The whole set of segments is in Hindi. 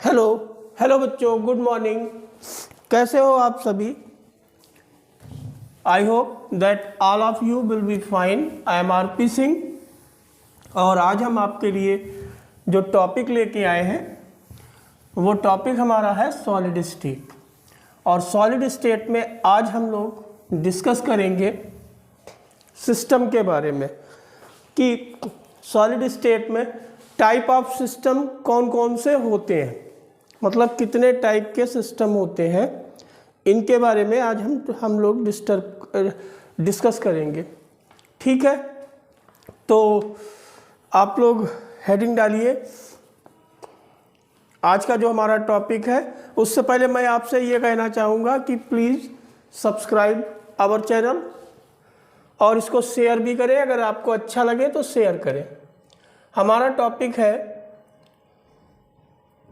हेलो हेलो बच्चों, गुड मॉर्निंग। कैसे हो आप सभी? I hope that all of you will be fine. I am RP. Singh और आज हम आपके लिए जो टॉपिक लेके आए हैं वो टॉपिक हमारा है सॉलिड स्टेट। और सॉलिड स्टेट में आज हम लोग डिस्कस करेंगे सिस्टम के बारे में कि सॉलिड स्टेट में टाइप ऑफ सिस्टम कौन कौन से होते हैं, मतलब कितने टाइप के सिस्टम होते हैं, इनके बारे में आज हम लोग डिस्कस करेंगे। ठीक है, तो आप लोग हेडिंग डालिए। आज का जो हमारा टॉपिक है, उससे पहले मैं आपसे ये कहना चाहूँगा कि प्लीज़ सब्सक्राइब आवर चैनल और इसको शेयर भी करें। अगर आपको अच्छा लगे तो शेयर करें। हमारा टॉपिक है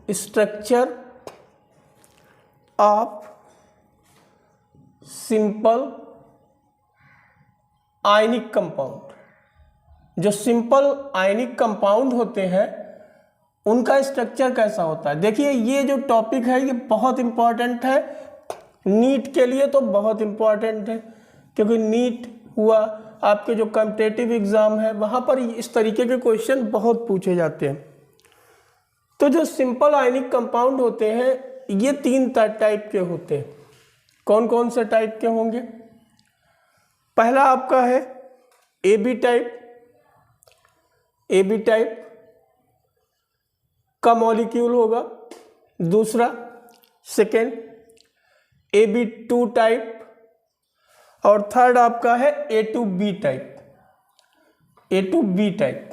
structure of simple ionic compound. जो सिंपल आयनिक कंपाउंड होते हैं उनका स्ट्रक्चर कैसा होता है। देखिए, ये जो टॉपिक है ये बहुत इम्पॉर्टेंट है, नीट के लिए तो बहुत इम्पॉर्टेंट है, क्योंकि नीट हुआ आपके जो कॉम्पिटिटिव एग्जाम है वहाँ पर इस तरीके के क्वेश्चन बहुत पूछे जाते हैं। तो जो सिंपल आयनिक कंपाउंड होते हैं ये तीन टाइप के होते हैं। कौन कौन से टाइप के होंगे? पहला आपका है AB टाइप। AB टाइप का मॉलिक्यूल होगा। दूसरा सेकेंड AB2 टाइप और थर्ड आपका है A2B टाइप। A2B टाइप,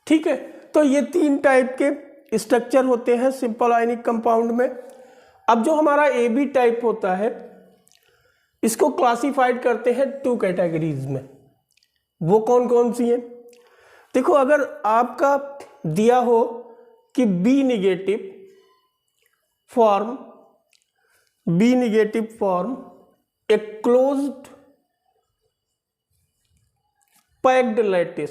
ठीक है। तो ये तीन टाइप के स्ट्रक्चर होते हैं सिंपल आयनिक कंपाउंड में। अब जो हमारा AB टाइप होता है इसको क्लासिफाइड करते हैं टू कैटेगरीज में। वो कौन कौन सी हैं? देखो, अगर आपका दिया हो कि B negative form a closed packed lattice.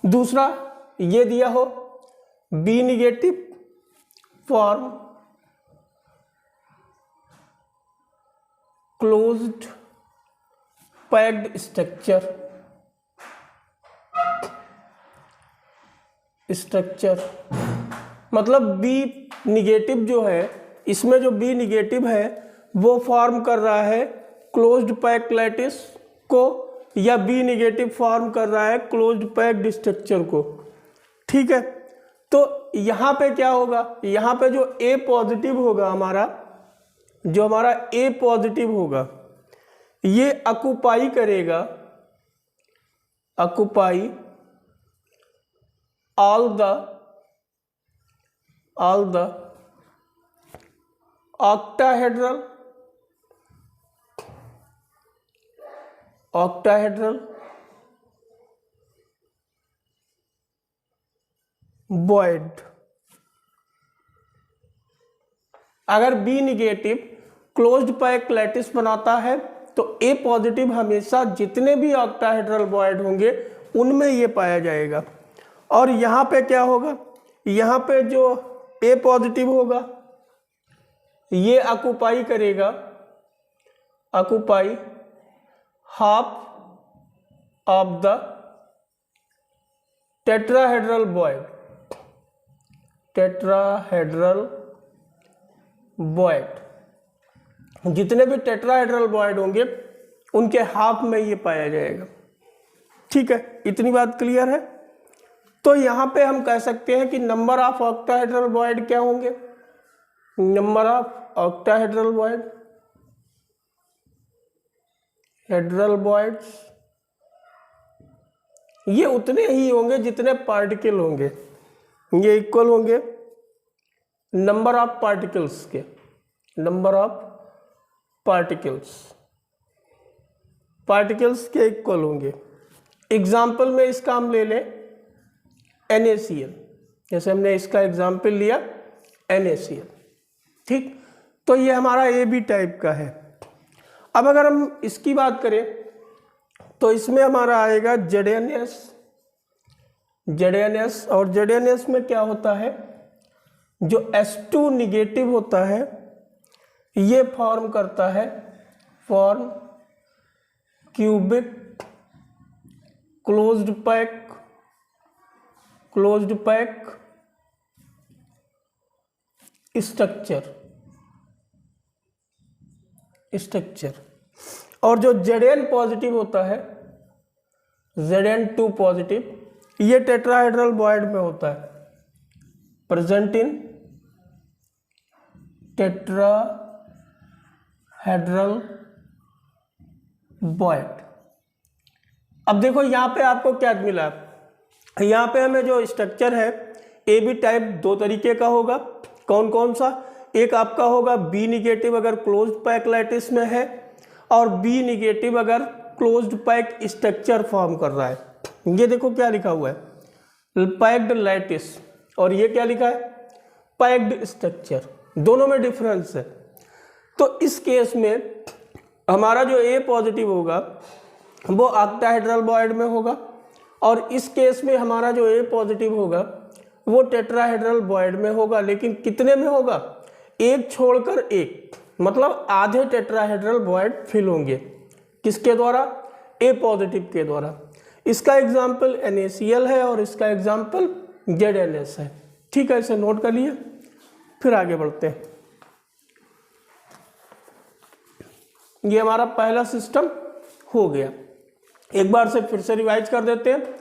दूसरा ये दिया हो B negative form closed packed structure. मतलब B निगेटिव जो है, इसमें जो B निगेटिव है वो फॉर्म कर रहा है क्लोज्ड पैक्ड लैटिस को, या B निगेटिव फॉर्म कर रहा है क्लोज्ड पैक्ड स्ट्रक्चर को। ठीक है, तो यहाँ पे क्या होगा? यहाँ पे जो A पॉजिटिव होगा हमारा A पॉजिटिव होगा, ये ऑक्युपाई करेगा ऑल द octahedral void। अगर B negative closed packed lattice बनाता है तो A पॉजिटिव हमेशा जितने भी ऑक्टाहेड्रल वॉइड होंगे उनमें ये पाया जाएगा। और यहाँ पे क्या होगा? यहाँ पे जो A पॉजिटिव होगा ये ऑक्युपाई करेगा half of the tetrahedral void. जितने भी टेट्राहेड्रल वॉइड होंगे उनके हाफ में ये पाया जाएगा। ठीक है, इतनी बात क्लियर है। तो यहाँ पे हम कह सकते हैं कि नंबर ऑफ ऑक्टाहेड्रल वॉइड क्या होंगे? नंबर ऑफ ऑक्टाहेड्रल वॉइड्स ये उतने ही होंगे जितने पार्टिकल होंगे। ये इक्वल होंगे नंबर ऑफ पार्टिकल्स के। पार्टिकल्स के इक्वल होंगे। एग्जाम्पल में इसका हम ले लें NaCl, जैसे हमने इसका एग्जाम्पल लिया NaCl। ठीक, तो ये हमारा AB टाइप का है। अब अगर हम इसकी बात करें तो इसमें हमारा आएगा ZnS, और ZnS में क्या होता है, जो H2 निगेटिव होता है ये फॉर्म करता है क्यूबिक क्लोज्ड पैक स्ट्रक्चर। और जो Zn पॉजिटिव होता है, Zn2 पॉजिटिव, ये टेट्राहेड्रल बॉयड में होता है, प्रेजेंट इन टेट्राहेड्रल बॉयड। अब देखो यहाँ पे आपको क्या मिला, यहाँ पे हमें जो स्ट्रक्चर है AB टाइप दो तरीके का होगा। कौन कौन सा, एक आपका होगा B निगेटिव अगर क्लोज्ड पैक लैटिस में है, और B निगेटिव अगर क्लोज्ड पैक स्ट्रक्चर फॉर्म कर रहा है। ये देखो क्या लिखा हुआ है, पैक्ड लैटिस, और ये क्या लिखा है, पैक्ड स्ट्रक्चर, दोनों में डिफरेंस है। तो इस केस में हमारा जो A पॉजिटिव होगा वो ऑक्टाहेड्रल बॉयड में होगा, और इस केस में हमारा जो A पॉजिटिव होगा वो टेट्राहेड्रल बॉयड में होगा। लेकिन कितने में होगा, एक छोड़कर एक, मतलब आधे टेट्राहेड्रल बॉयड फिल होंगे। किसके द्वारा, A पॉजिटिव के द्वारा। इसका एग्जाम्पल NaCl है और इसका एग्जाम्पल ZnS है। ठीक है, इसे नोट कर लिए, फिर आगे बढ़ते हैं। ये हमारा पहला सिस्टम हो गया। एक बार से फिर से रिवाइज कर देते हैं।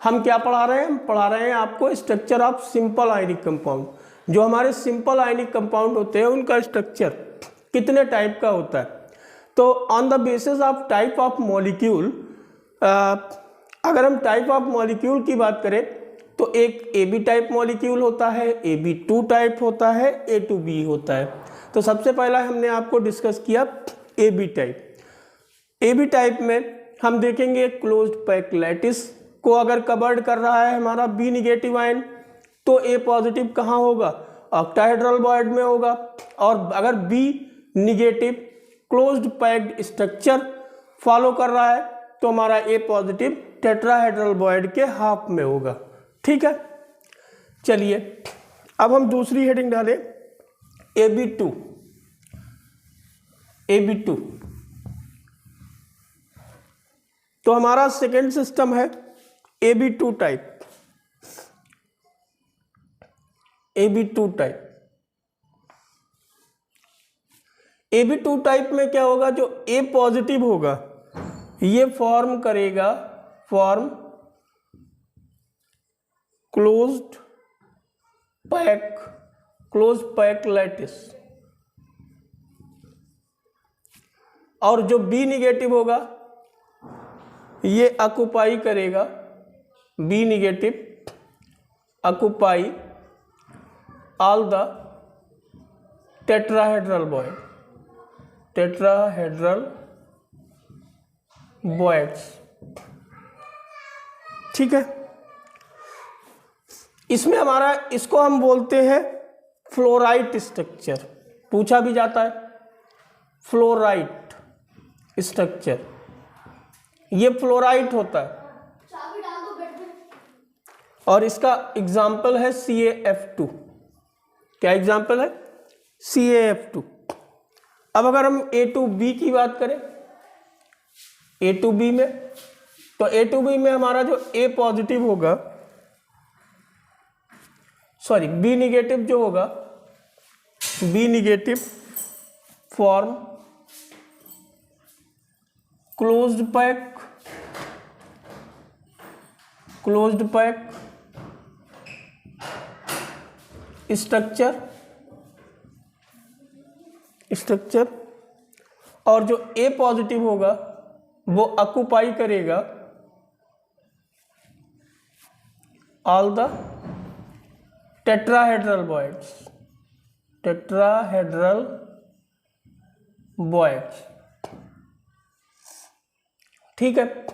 हम क्या पढ़ा रहे हैं, हम पढ़ा रहे हैं आपको structure of simple ionic compound. जो हमारे सिंपल आयनिक कंपाउंड होते हैं उनका स्ट्रक्चर कितने टाइप का होता है। तो on the basis of type of molecule, अगर हम टाइप ऑफ मॉलिक्यूल की बात करें तो एक AB टाइप मॉलिक्यूल होता है, AB2 टाइप होता है, A2B होता है। तो सबसे पहला हमने आपको डिस्कस किया AB टाइप। AB टाइप में हम देखेंगे क्लोज्ड पैक लैटिस को अगर कवर्ड कर रहा है हमारा B निगेटिव आयन, तो A पॉजिटिव कहाँ होगा, ऑक्टाहेड्रल बॉयड में होगा। और अगर B negative closed packed structure follow कर रहा है तो हमारा A पॉजिटिव टेट्राहेड्रल बॉयड के हाफ में होगा। ठीक है, चलिए अब हम दूसरी हेडिंग डालें, AB2। तो हमारा सेकेंड सिस्टम है AB2 टाइप। AB2 टाइप में क्या होगा, जो A पॉजिटिव होगा ये फॉर्म करेगा क्लोज्ड पैक लैटिस, और जो B निगेटिव होगा ये ऑक्युपाई करेगा, B negative occupy all the tetrahedral voids. ठीक है, इसमें हमारा, इसको हम बोलते हैं फ्लोराइट स्ट्रक्चर, पूछा भी जाता है फ्लोराइट स्ट्रक्चर। ये फ्लोराइट होता है और इसका एग्जाम्पल है CaF2। क्या एग्जाम्पल है, CaF2। अब अगर हम A2B की बात करें, A2B में, तो A2B में हमारा जो A पॉजिटिव होगा, सॉरी B निगेटिव जो होगा, B negative form closed pack structure, और जो A पॉजिटिव होगा वो ऑक्युपाई करेगा ऑल द टेट्राहेड्रल बॉयड्स। ठीक है,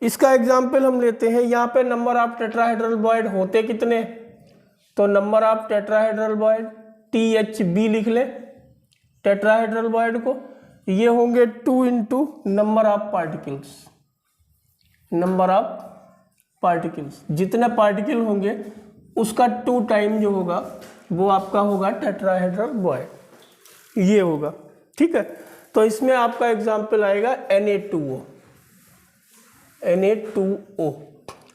इसका एग्जाम्पल हम लेते हैं। यहाँ पे नंबर ऑफ टेट्राहेड्रल बॉयड होते कितने, तो number of tetrahedral Boyd THB लिख ले टेट्राहेड्रल बॉयड को, ये होंगे 2 × number of particles. Number of particles, जितने पार्टिकल होंगे उसका 2 टाइम जो होगा वो आपका होगा टेट्राहेड्रल बॉन्ड, ये होगा। ठीक है, तो इसमें आपका एग्जाम्पल आएगा Na2O, Na2O,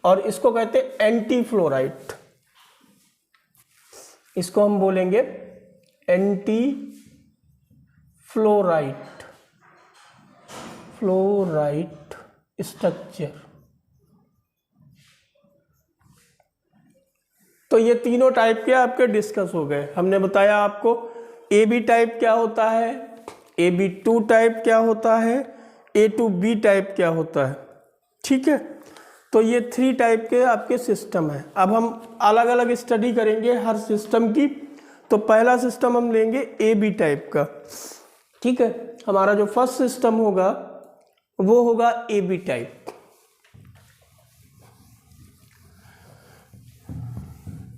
और इसको कहते हैं एंटी फ्लोराइड, इसको हम बोलेंगे एंटी फ्लोराइड, फ्लोराइड स्ट्रक्चर। तो ये तीनों टाइप के आपके डिस्कस हो गए। हमने बताया आपको AB टाइप क्या होता है, AB2 टाइप क्या होता है, A2B टाइप क्या होता है। ठीक है, तो ये 3 टाइप के आपके सिस्टम हैं। अब हम अलग अलग स्टडी करेंगे हर सिस्टम की। तो पहला सिस्टम हम लेंगे AB टाइप का। ठीक है, हमारा जो फर्स्ट सिस्टम होगा वो होगा AB टाइप।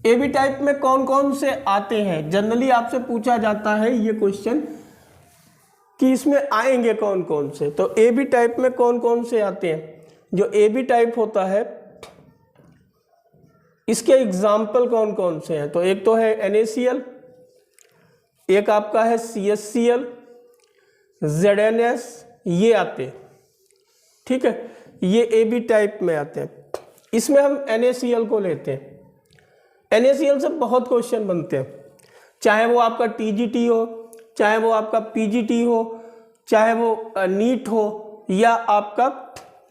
AB टाइप में कौन कौन से आते हैं, जनरली आपसे पूछा जाता है ये क्वेश्चन कि इसमें आएंगे कौन कौन से। तो AB टाइप में कौन कौन से आते हैं, जो AB टाइप होता है इसके एग्जाम्पल कौन कौन से हैं। तो एक तो है NaCl, एक आपका है CHCl, ZnS, ये आते हैं। ठीक है, ये AB टाइप में आते हैं। इसमें हम NaCl को लेते हैं। NaCl से बहुत क्वेश्चन बनते हैं, चाहे वो आपका TGT हो, चाहे वो आपका PGT हो, चाहे वो नीट हो, या आपका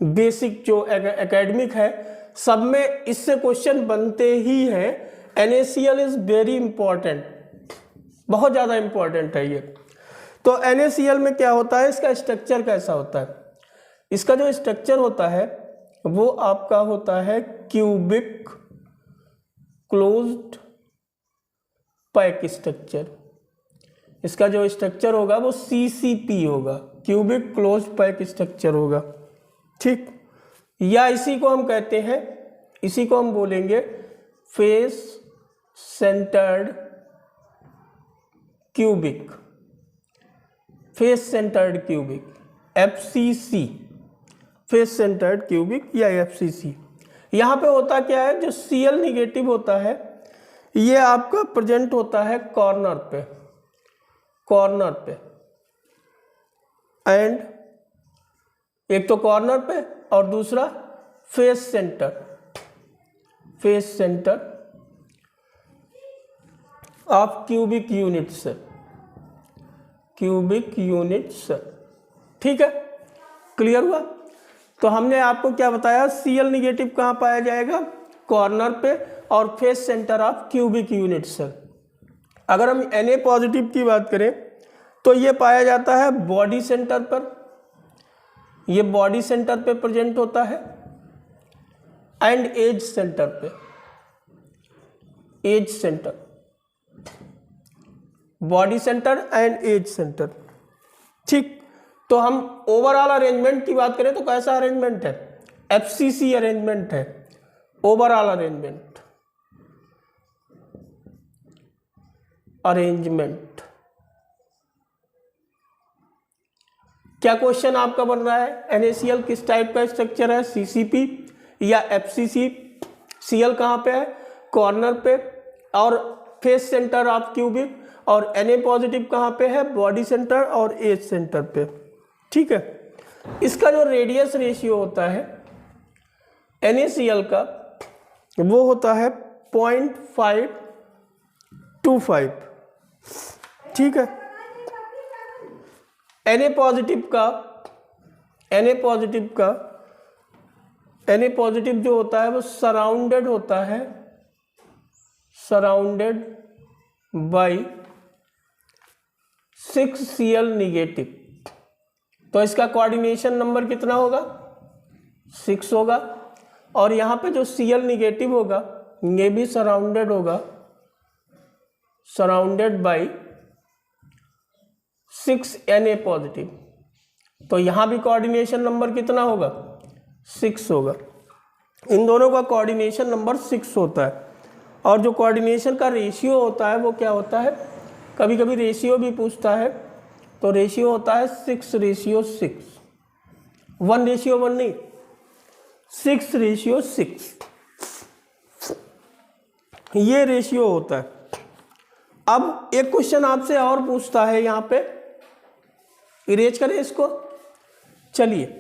बेसिक जो एकेडमिक है, सब में इससे क्वेश्चन बनते ही हैं। NaCl इज वेरी इंपॉर्टेंट, बहुत ज़्यादा इंपॉर्टेंट है ये। तो NaCl में क्या होता है, इसका स्ट्रक्चर कैसा होता है। इसका जो स्ट्रक्चर होता है वो आपका होता है क्यूबिक क्लोज्ड पैक स्ट्रक्चर। इसका जो स्ट्रक्चर होगा वो CCP होगा, क्यूबिक क्लोज्ड पैक स्ट्रक्चर होगा। ठीक, या इसी को हम कहते हैं, इसी को हम बोलेंगे face centred cubic, face centred cubic, FCC, face centred cubic या FCC। यहाँ पे होता क्या है, जो Cl निगेटिव होता है ये आपका प्रेजेंट होता है कॉर्नर पे, कॉर्नर पे, एंड एक तो कॉर्नर पे और दूसरा face centre, face centre of cubic unit से, क्यूबिक यूनिट से। ठीक है, क्लियर हुआ। तो हमने आपको क्या बताया, Cl निगेटिव कहाँ पाया जाएगा, कॉर्नर पे, और face centre of cubic unit cell. अगर हम Na पॉजिटिव की बात करें तो ये पाया जाता है बॉडी सेंटर पर, ये बॉडी सेंटर पे प्रेजेंट होता है, एंड एज सेंटर पे, edge centre, body centre and edge centre. ठीक, तो हम ओवरऑल अरेंजमेंट की बात करें तो कैसा अरेंजमेंट है, FCC अरेंजमेंट है, ओवरऑल अरेंजमेंट, अरेंजमेंट। क्या क्वेश्चन आपका बन रहा है, NaCl किस टाइप का स्ट्रक्चर है, CCP या FCC। Cl कहाँ पे है, कॉर्नर पे और फेस सेंटर ऑफ क्यूबिक, और Na पॉजिटिव कहाँ पे है, बॉडी सेंटर और एज सेंटर पे। ठीक है, इसका जो रेडियस रेशियो होता है NaCl का वो होता है 0.525। ठीक है, Na पॉजिटिव का, Na पॉजिटिव जो होता है वो सराउंडेड होता है, सराउंडेड बाय 6Cl निगेटिव। तो इसका कोऑर्डिनेशन नंबर कितना होगा, 6 होगा। और यहाँ पे जो Cl निगेटिव होगा ये भी सराउंडेड होगा, सराउंडेड बाय 6 Na पॉजिटिव। तो यहाँ भी कोऑर्डिनेशन नंबर कितना होगा, 6 होगा। इन दोनों का कोऑर्डिनेशन नंबर 6 होता है। और जो कोऑर्डिनेशन का रेशियो होता है वो क्या होता है, कभी कभी रेशियो भी पूछता है, तो रेशियो होता है 6:6, 1:1 नहीं, 6:6 ये रेशियो होता है। अब एक क्वेश्चन आपसे और पूछता है, यहाँ पे इरेज करें इसको, चलिए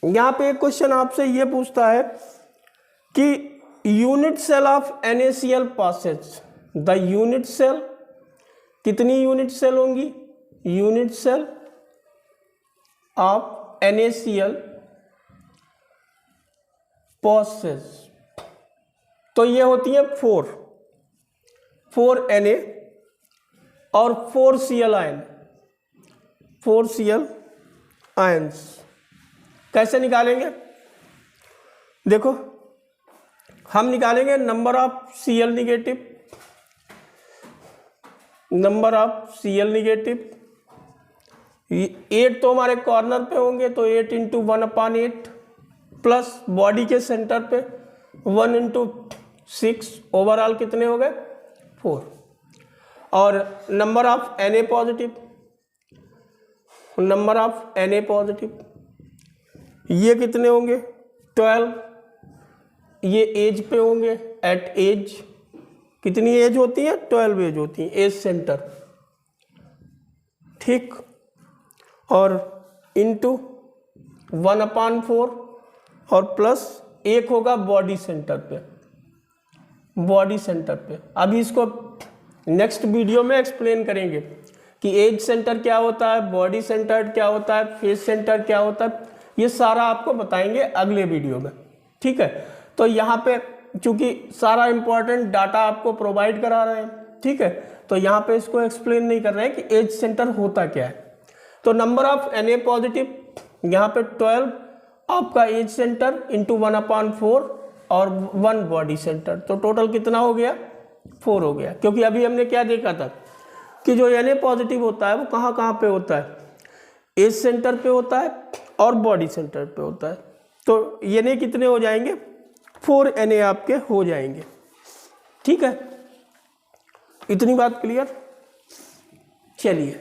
यहाँ पे एक क्वेश्चन आपसे ये पूछता है कि unit cell of NaCl possesses the unit cell, कितनी यूनिट सेल होंगी? Unit cell of NaCl possesses, तो ये होती है 4 Na और 4 Cl आयन, 4 Cl आयन्स। कैसे निकालेंगे? देखो हम निकालेंगे number of Cl negative, number of Cl negative, 8 तो हमारे कॉर्नर पे होंगे, तो 8 इंटू 1/8 प्लस बॉडी के सेंटर पे 1 इंटू 6, ओवरऑल कितने हो गए? 4। और number of Na positive, number of Na positive ये कितने होंगे? 12। ये एज पे होंगे, एट एज कितनी एज होती है? 12 एज होती है, एज सेंटर, ठीक। और इंटू 1/4 और प्लस 1 होगा बॉडी सेंटर पे, बॉडी सेंटर पे। अभी इसको नेक्स्ट वीडियो में एक्सप्लेन करेंगे कि एज सेंटर क्या होता है, बॉडी सेंटर क्या होता है, फेस सेंटर क्या होता है, ये सारा आपको बताएंगे अगले वीडियो में, ठीक है। तो यहाँ पे चूंकि सारा इंपॉर्टेंट डाटा आपको प्रोवाइड करा रहे हैं, ठीक है, तो यहाँ पे इसको एक्सप्लेन नहीं कर रहे हैं कि एज सेंटर होता क्या है। तो नंबर ऑफ Na पॉजिटिव यहाँ पे 12 आपका एज सेंटर इंटू 1/4 और 1 बॉडी सेंटर, तो टोटल कितना हो गया? 4 हो गया। क्योंकि अभी हमने क्या देखा था कि जो Na पॉजिटिव होता है वो कहाँ कहाँ पे होता है? एज सेंटर पे होता है और बॉडी सेंटर पे होता है। तो Na कितने हो जाएंगे? 4 Na आपके हो जाएंगे, ठीक है। इतनी बात क्लियर? चलिए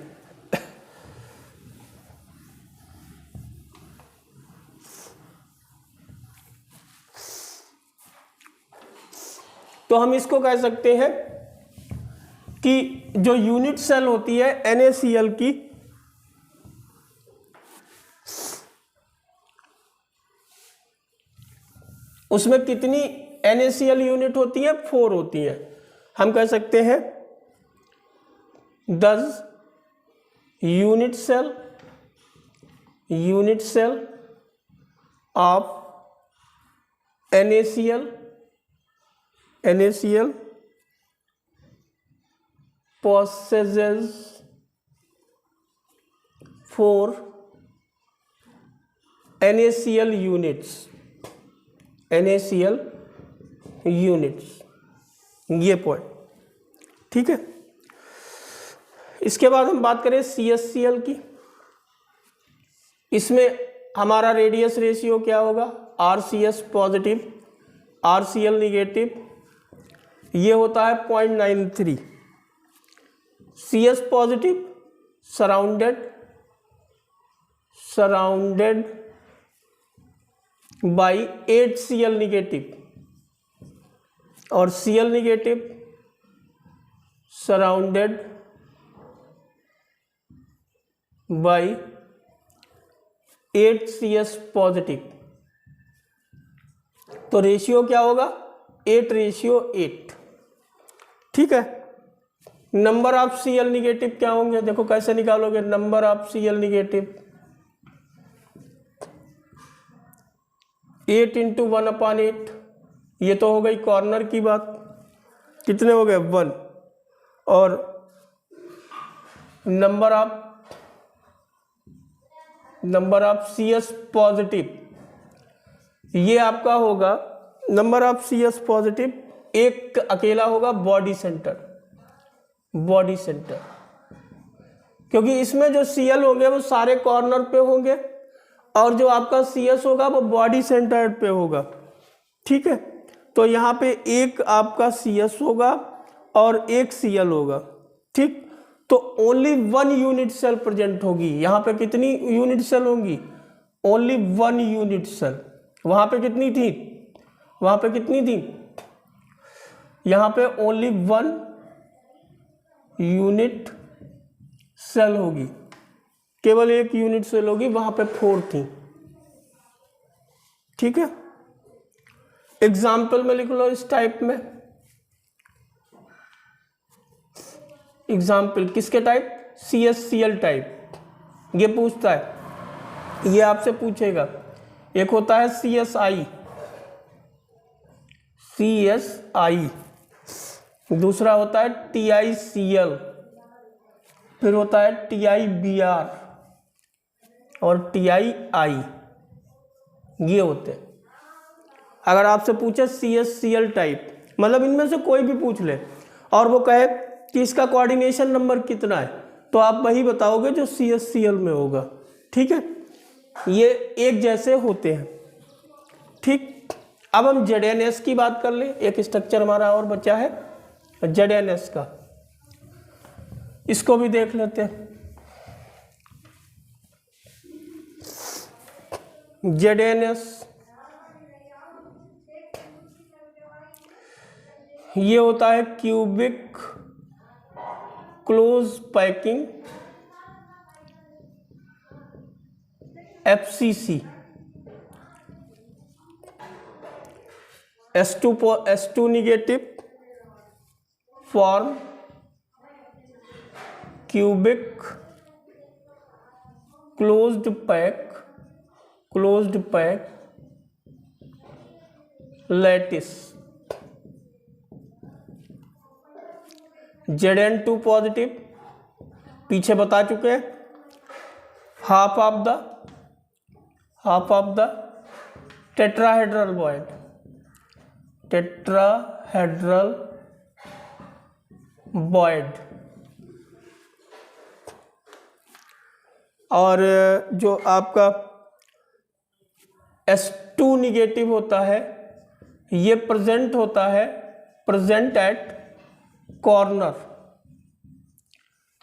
तो हम इसको कह सकते हैं कि जो यूनिट सेल होती है NaCl की, उसमें कितनी NaCl यूनिट होती है? 4 होती है। हम कह सकते हैं 10 unit cell of NaCl possesses 4 NaCl units, ये पॉइंट, ठीक है। इसके बाद हम बात करें CsCl की। इसमें हमारा रेडियस रेशियो क्या होगा? RCS पॉजिटिव, RCl निगेटिव, ये होता है 0.93। CS positive surrounded by 8 Cl negative और Cl negative surrounded by 8 CS positive. तो रेशियो क्या होगा? 8:8, ठीक है। नंबर ऑफ Cl निगेटिव क्या होंगे? देखो कैसे निकालोगे number of Cl negative? 8 into 1/8, ये तो हो गई कॉर्नर की बात, कितने हो गए? 1। और नंबर ऑफ CS पॉजिटिव, ये आपका होगा नंबर ऑफ CS पॉजिटिव, एक अकेला होगा बॉडी सेंटर, क्योंकि इसमें जो Cl होंगे वो सारे कॉर्नर पे होंगे और जो आपका CS होगा वो बॉडी सेंटर पे होगा, ठीक है। तो यहाँ पे एक आपका CS होगा और एक Cl होगा, ठीक। तो ओनली 1 यूनिट सेल प्रेजेंट होगी। यहाँ पे कितनी यूनिट सेल होंगी? Only 1 unit cell. वहाँ पे कितनी थी? वहाँ पे कितनी थी? यहाँ पे ओनली 1 यूनिट सेल होगी, केवल 1 यूनिट सेल होगी, वहाँ पे 4 थी। ठीक है, एग्जाम्पल में लिख लो इस टाइप में। एग्जाम्पल किसके टाइप? CSCl type. ये पूछता है, ये आपसे पूछेगा। एक होता है CSI, दूसरा होता है TiCl, फिर होता है TiBr और TiI, ये होते हैं। अगर आपसे पूछे CSCl टाइप, मतलब इनमें से कोई भी पूछ ले और वो कहे कि इसका कोऑर्डिनेशन नंबर कितना है, तो आप वही बताओगे जो CSCl में होगा। ठीक है, ये एक जैसे होते हैं। ठीक, अब हम ZNS की बात कर लें। एक स्ट्रक्चर हमारा और बचा है ZNS का, इसको भी देख लेते हैं। ZNS ये होता है cubic close packing FCC। S2 negative form cubic closed pack lattice. Zn2 positive पीछे बता चुके हैं, half of the tetrahedral void. और जो आपका S2 निगेटिव होता है, ये प्रेजेंट एट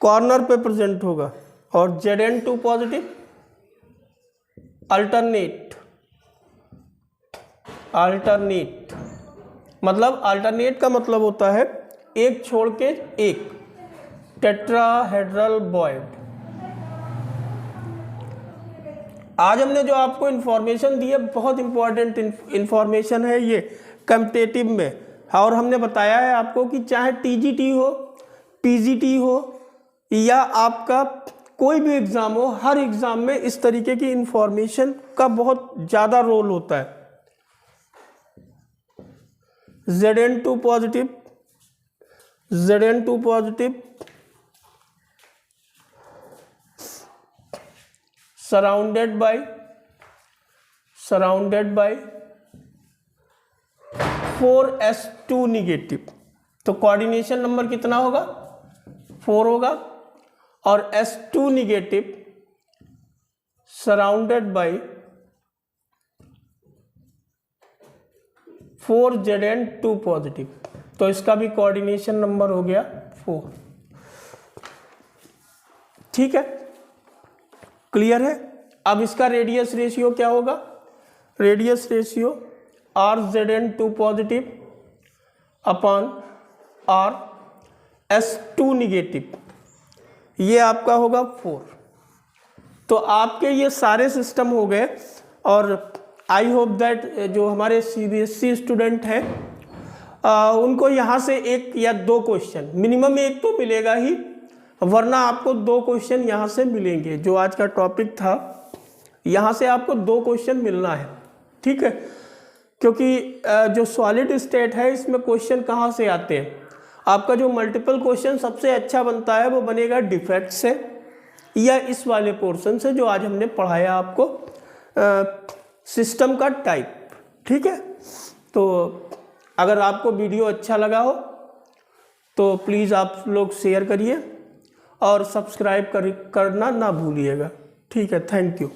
कॉर्नर पे प्रेजेंट होगा। और Zn2 पॉजिटिव अल्टरनेट, मतलब अल्टरनेट का मतलब होता है एक छोड़ के एक, टेट्राहेड्रल बॉयड। आज हमने जो आपको इंफॉर्मेशन दी है, बहुत इंपॉर्टेंट इंफॉर्मेशन है ये कॉम्पिटिटिव में। और हमने बताया है आपको कि चाहे TGT हो, PGT हो या आपका कोई भी एग्जाम हो, हर एग्जाम में इस तरीके की इंफॉर्मेशन का बहुत ज़्यादा रोल होता है। Zn2 positive surrounded by 4s2 negative. तो कोऑर्डिनेशन नंबर कितना होगा? 4 होगा। और S2 negative surrounded by 4Zn2 positive, तो इसका भी कोऑर्डिनेशन नंबर हो गया 4। ठीक है, क्लियर है। अब इसका रेडियस रेशियो क्या होगा? Radius ratio RZn2 positive upon RS2 negative, ये आपका होगा 4। तो आपके ये सारे सिस्टम हो गए। और आई होप दैट जो हमारे CBSE स्टूडेंट हैं उनको यहाँ से 1 या 2 क्वेश्चन मिनिमम, एक तो मिलेगा ही, वरना आपको 2 क्वेश्चन यहाँ से मिलेंगे। जो आज का टॉपिक था, यहाँ से आपको 2 क्वेश्चन मिलना है। ठीक है, क्योंकि जो सॉलिड स्टेट है इसमें क्वेश्चन कहाँ से आते हैं? आपका जो मल्टीपल क्वेश्चन सबसे अच्छा बनता है वो बनेगा डिफेक्ट से या इस वाले पोर्शन से जो आज हमने पढ़ाया आपको, सिस्टम का टाइप। ठीक है, तो अगर आपको वीडियो अच्छा लगा हो तो प्लीज़ आप लोग शेयर करिए और सब्सक्राइब करना ना भूलिएगा। ठीक है, थैंक यू।